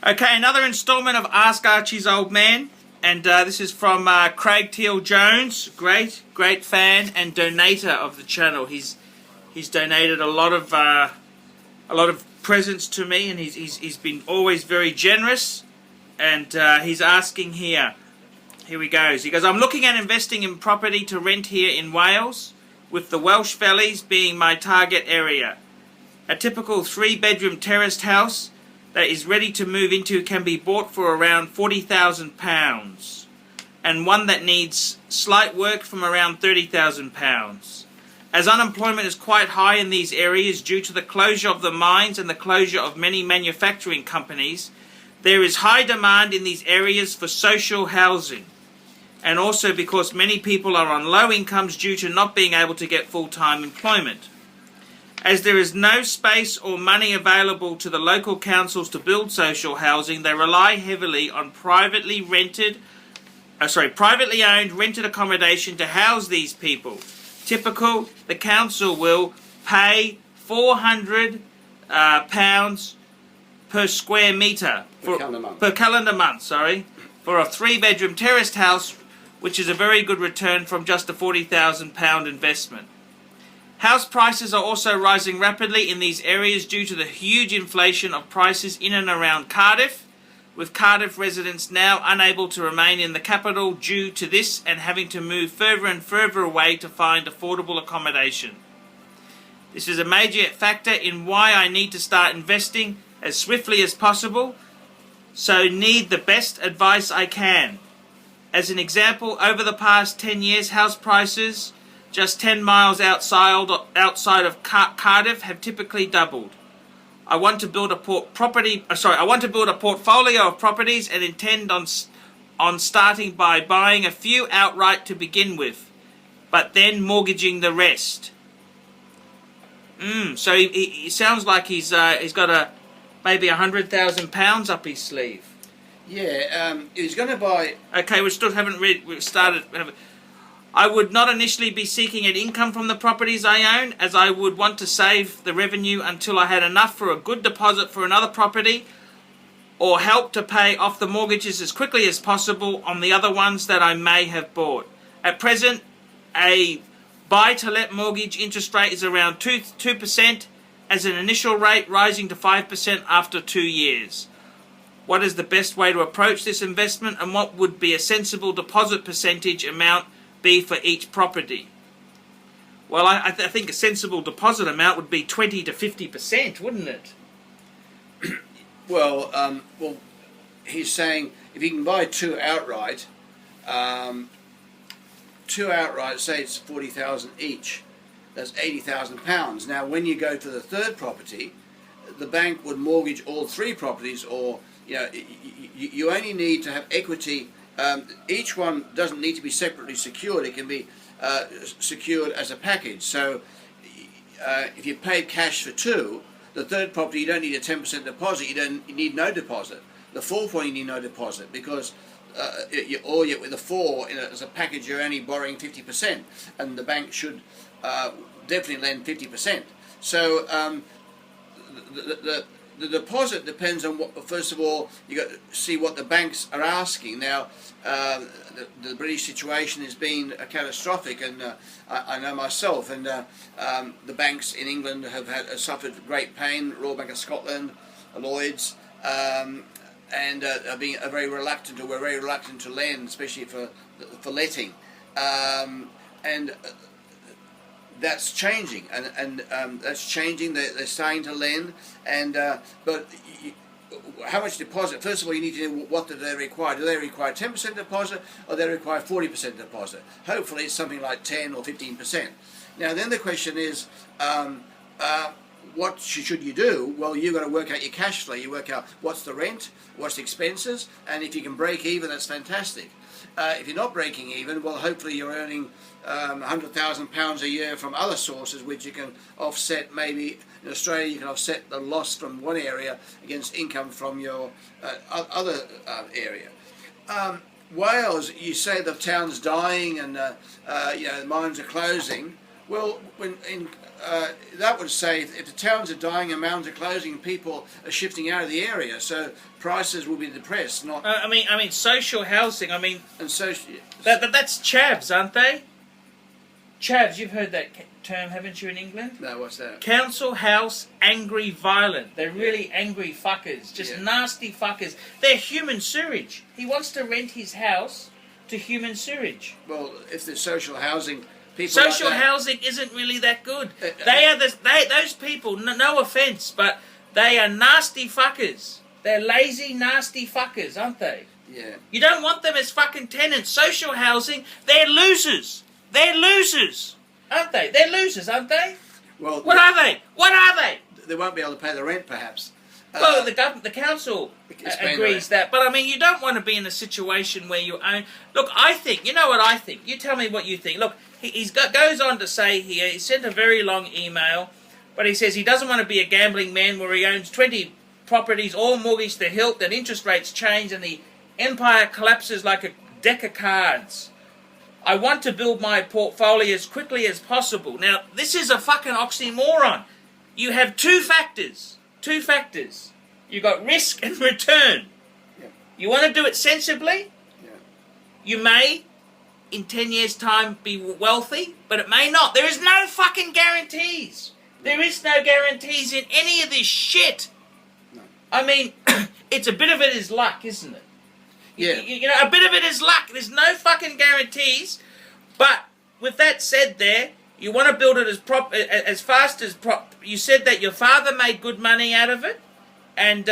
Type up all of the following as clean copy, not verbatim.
Okay, another installment of Ask Archie's Old Man, and this is from Craig Teal Jones, great fan and donator of the channel. He's donated a lot of presents to me, and he's been always very generous. And he's asking here he goes. He goes, I'm looking at investing in property to rent here in Wales, with the Welsh Valleys being my target area. A typical 3-bedroom terraced house that is ready to move into can be bought for around £40,000, and one that needs slight work from around £30,000. As unemployment is quite high in these areas due to the closure of the mines and the closure of many manufacturing companies, there is high demand in these areas for social housing, and also because many people are on low incomes due to not being able to get full-time employment. As there is no space or money available to the local councils to build social housing, they rely heavily on privately owned rented accommodation to house these people. Typical, the council will pay £400 per square metre per calendar month, for a 3-bedroom terraced house, which is a very good return from just a £40,000 investment. House prices are also rising rapidly in these areas due to the huge inflation of prices in and around Cardiff, with Cardiff residents now unable to remain in the capital due to this and having to move further and further away to find affordable accommodation. This is a major factor in why I need to start investing as swiftly as possible, so need the best advice I can. As an example, over the past 10 years, house prices just 10 miles outside of Cardiff have typically doubled. I want to build a portfolio of properties and intend on starting by buying a few outright to begin with, but then mortgaging the rest. So he sounds like he's got maybe £100,000 up his sleeve. Yeah, he's going to buy. Okay, we still haven't started. I would not initially be seeking an income from the properties I own, as I would want to save the revenue until I had enough for a good deposit for another property, or help to pay off the mortgages as quickly as possible on the other ones that I may have bought. At present, a buy-to-let mortgage interest rate is around 2% as an initial rate, rising to 5% after 2 years. What is the best way to approach this investment, and what would be a sensible deposit percentage amount be for each property? Well, I think a sensible deposit amount would be 20 to 50%, wouldn't it? Well, he's saying if you can buy two outright, say it's 40,000 each. That's £80,000. Now, when you go to the third property, the bank would mortgage all 3 properties, or you only need to have equity. Each one doesn't need to be separately secured. It can be secured as a package. So if you pay cash for 2, the third property you don't need a 10% deposit. You need no deposit. The fourth one you need no deposit, because with the 4 as a package you're only borrowing 50%, and the bank should definitely lend 50%. So the deposit depends on what. First of all, you got to see what the banks are asking. Now, the British situation has been catastrophic, and I know myself. And the banks in England have suffered great pain. Royal Bank of Scotland, Lloyd's, and are being very reluctant, or were very reluctant to lend, especially for letting, and. That's changing, and that's changing. They're starting to lend, and but how much deposit? First of all, you need to know what do they require. Do they require 10% deposit, or do they require 40% deposit? Hopefully, it's something like 10 or 15%. Now, then the question is, what should you do? Well, you've got to work out your cash flow. You work out what's the rent, what's the expenses, and if you can break even, that's fantastic. If you're not breaking even, well, hopefully you're earning £100,000 a year from other sources, which you can offset. Maybe in Australia you can offset the loss from one area against income from your other area. Wales, you say the town's dying and the mines are closing. Well, that would say if the towns are dying and mountains are closing, people are shifting out of the area, so prices will be depressed. Not. I mean, social housing. I mean, and so that's CHAVs, aren't they? CHAVs. You've heard that term, haven't you, in England? No, what's that? Council House Angry Violent. They're really angry fuckers, just nasty fuckers. They're human sewage. He wants to rent his house to human sewage. Well, if there's social housing. Social like housing isn't really that good. Those people. No offense, but they are nasty fuckers. They're lazy, nasty fuckers, aren't they? Yeah. You don't want them as fucking tenants. Social housing, they're losers. They're losers, aren't they? They're losers, aren't they? Well, what are they? What are they? They won't be able to pay the rent, perhaps. Well, the council agrees that, but I mean, you don't want to be in a situation where you own. Look, I think, you know what I think. You tell me what you think. Look, goes on to say here, he sent a very long email, but he says he doesn't want to be a gambling man where he owns 20 properties, all mortgaged to hilt, and interest rates change, and the empire collapses like a deck of cards. I want to build my portfolio as quickly as possible. Now, this is a fucking oxymoron. You have two factors. You got risk and return. Yeah. You want to do it sensibly? Yeah. You may, in 10 years' time, be wealthy, but it may not. There is no fucking guarantees. There is no guarantees in any of this shit. No. I mean, it's a bit of it is luck, isn't it? Yeah. You know, a bit of it is luck. There's no fucking guarantees. But with that said there, you want to build it as fast as you said that your father made good money out of it. And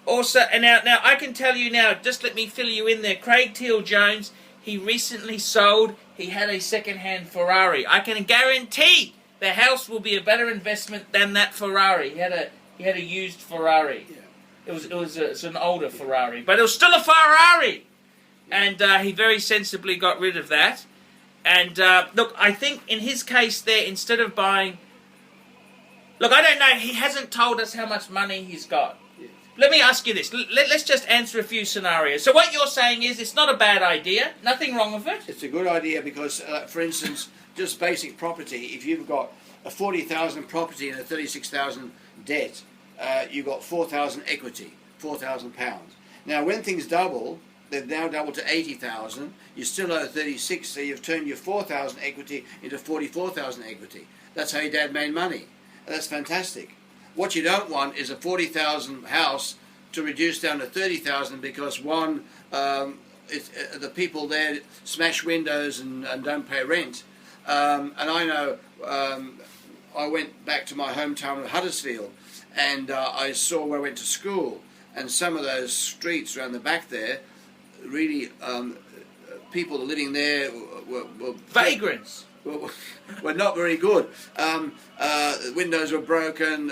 also, and now I can tell you now, just let me fill you in there. Craig Teal Jones, he recently sold, he had a second-hand Ferrari. I can guarantee the house will be a better investment than that Ferrari. He had a used Ferrari. Yeah. It's an older Ferrari, but it was still a Ferrari. And he very sensibly got rid of that. And look, I think in his case there, instead of buying... Look, I don't know, he hasn't told us how much money he's got. Yeah. Let me ask you this. Let's just answer a few scenarios. So what you're saying is it's not a bad idea, nothing wrong with it? It's a good idea because, for instance, just basic property, if you've got a 40,000 property and a 36,000 debt, you've got 4,000 equity, £4,000. Now, when things double, they've now doubled to 80,000. You still owe 36, so you've turned your 4,000 equity into 44,000 equity. That's how your dad made money. And that's fantastic. What you don't want is a 40,000 house to reduce down to 30,000 because the people there smash windows and don't pay rent. And I know I went back to my hometown of Huddersfield and I saw where I went to school, and some of those streets around the back there, really, people living there were vagrants. Were not very good. Windows were broken,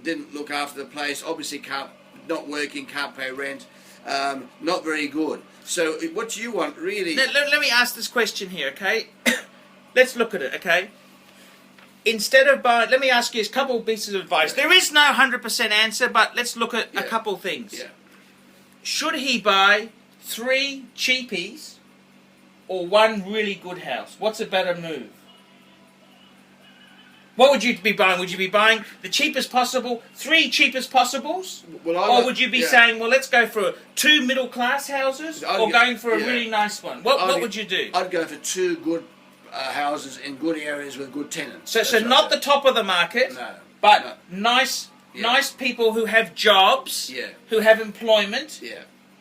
didn't look after the place, obviously not working, can't pay rent, not very good. So what you want really... Let me ask this question here, okay? Let's look at it, okay? Instead of buying... Let me ask you a couple pieces of advice. There is no 100% answer, but let's look at a couple things. Yeah. Should he buy 3 cheapies or 1 really good house? What's a better move? What would you be buying? Would you be buying the cheapest possible, 3 cheapest possibles? Or would you be saying, well, let's go for 2 middle-class houses, or going for a really nice one? What would you do? I'd go for 2 good houses in good areas with good tenants. So not the top of the market, but nice people who have jobs, who have employment,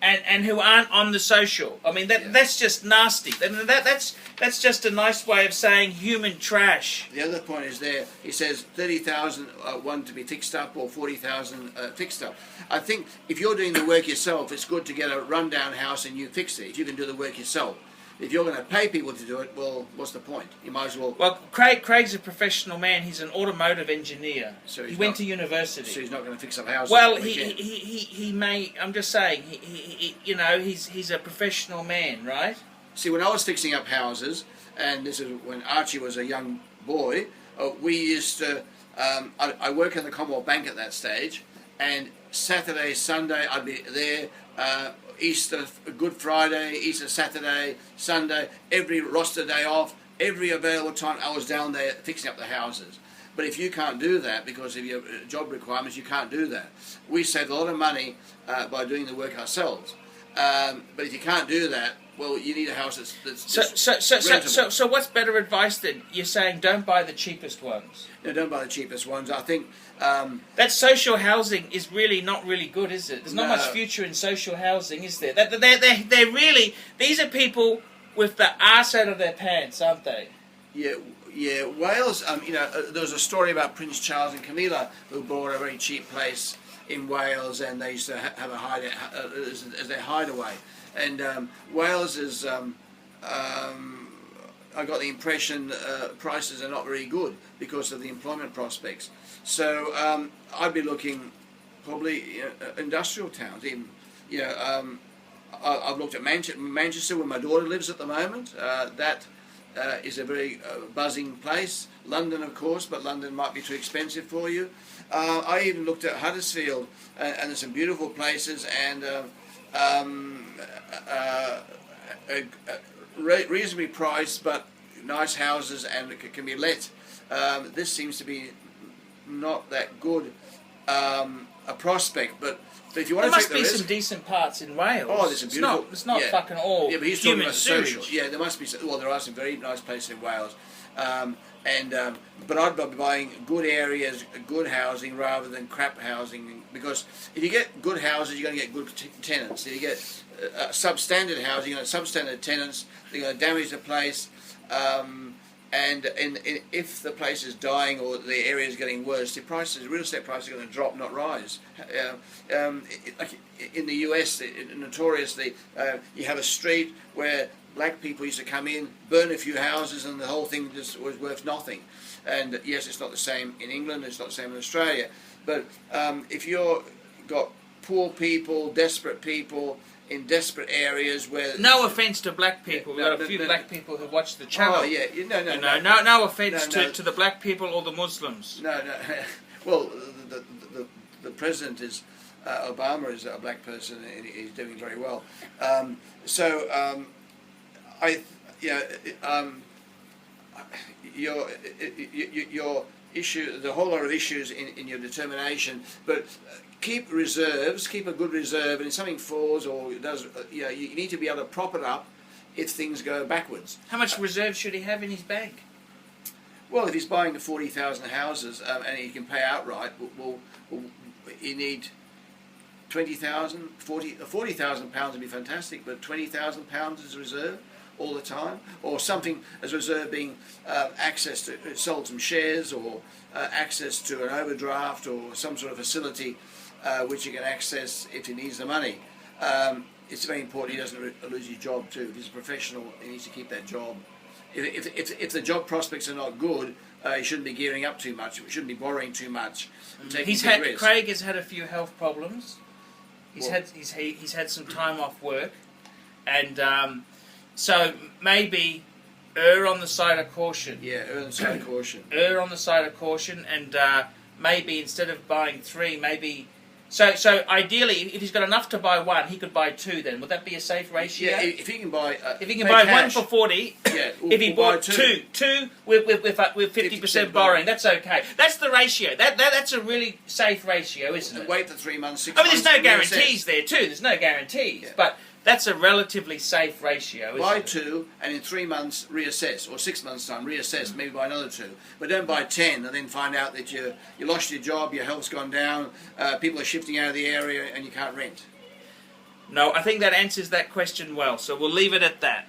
and who aren't on the social. I mean, that's just nasty. That's just a nice way of saying human trash. The other point is there, he says 30,000 one to be fixed up or 40,000 fixed up. I think if you're doing the work yourself, it's good to get a rundown house and you fix it. If you can do the work yourself. If you're going to pay people to do it, well, what's the point? You might as well... Well, Craig's a professional man. He's an automotive engineer. So he went to university. So he's not going to fix up houses. Well, he may... I'm just saying, he's a professional man, right? See, when I was fixing up houses, and this is when Archie was a young boy, we used to... I worked at the Commonwealth Bank at that stage, and Saturday, Sunday, I'd be there... Easter, Good Friday, Easter Saturday, Sunday, every roster day off, every available time I was down there fixing up the houses. But if you can't do that because of your job requirements, you can't do that. We saved a lot of money by doing the work ourselves. But if you can't do that, well, you need a house that's So what's better advice then? You're saying don't buy the cheapest ones. No, don't buy the cheapest ones. I think that social housing is really not really good, is it? There's not much future in social housing, is there? They're really, these are people with the arse out of their pants, aren't they? Yeah, Wales. There was a story about Prince Charles and Camilla who bought a very cheap place in Wales, and they used to have a hide as their hideaway. And Wales is, I got the impression, prices are not very good because of the employment prospects. So I'd be looking probably industrial towns. Even, I've looked at Manchester, where my daughter lives at the moment. That is a very buzzing place. London, of course, but London might be too expensive for you. I even looked at Huddersfield, and there's some beautiful places and reasonably priced, but nice houses, and it can be let. This seems to be not that good a prospect, but if you want to take the risk, there must be some decent parts in Wales. Oh, there's some beautiful. It's not fucking all. Yeah, but he's talking about social. Yeah, there must be. Well, there are some very nice places in Wales, but I'd be buying good areas, good housing rather than crap housing, because if you get good houses, you're going to get good tenants. If you get substandard housing, you're going to have substandard tenants. They're going to damage the place. And if the place is dying or the area is getting worse, the real estate prices are going to drop, not rise. Like in the US, notoriously, you have a street where black people used to come in, burn a few houses, and the whole thing just was worth nothing. And yes, it's not the same in England, it's not the same in Australia. But if you've got poor people, desperate people, in desperate areas where... No offence to black people. We've got a few black people who watch the channel. Oh, yeah. No offence to the black people or the Muslims. No. Well, the president is... Obama is a black person, and he's doing very well. Your issue, the whole lot of issues in your determination, but keep reserves, keep a good reserve, and if something falls or does, you need to be able to prop it up if things go backwards. How much reserve should he have in his bank? Well, if he's buying the 40,000 houses and he can pay outright, you need 20,000, 40,000 pounds would be fantastic, but 20,000 pounds as a reserve all the time, or something as a reserve being access to, sold some shares, or access to an overdraft, or some sort of facility which you can access if he needs the money. It's very important he doesn't lose his job too. If he's a professional, he needs to keep that job. If the job prospects are not good, he shouldn't be gearing up too much. He shouldn't be borrowing too much. Craig has had a few health problems. He's had some time off work, and so maybe err on the side of caution. Yeah, err on the side of caution. Err on the side of caution, and maybe instead of buying 3, maybe. So ideally, if he's got enough to buy 1, he could buy 2. Then would that be a safe ratio? Yeah, if he can buy. If he can buy cash, 1 for 40. Yeah. If he bought 2 with 50% borrowing, that's okay. That's the ratio. That's a really safe ratio, isn't it? Wait for 3 months, 6 months. I mean, there's no guarantees there too. There's no guarantees, yeah. But that's a relatively safe ratio, isn't buy it? 2, and in 3 months reassess, or 6 months' time reassess, maybe buy another 2. But don't buy 10 and then find out that you lost your job, your health's gone down, people are shifting out of the area, and you can't rent. No, I think that answers that question well. So we'll leave it at that.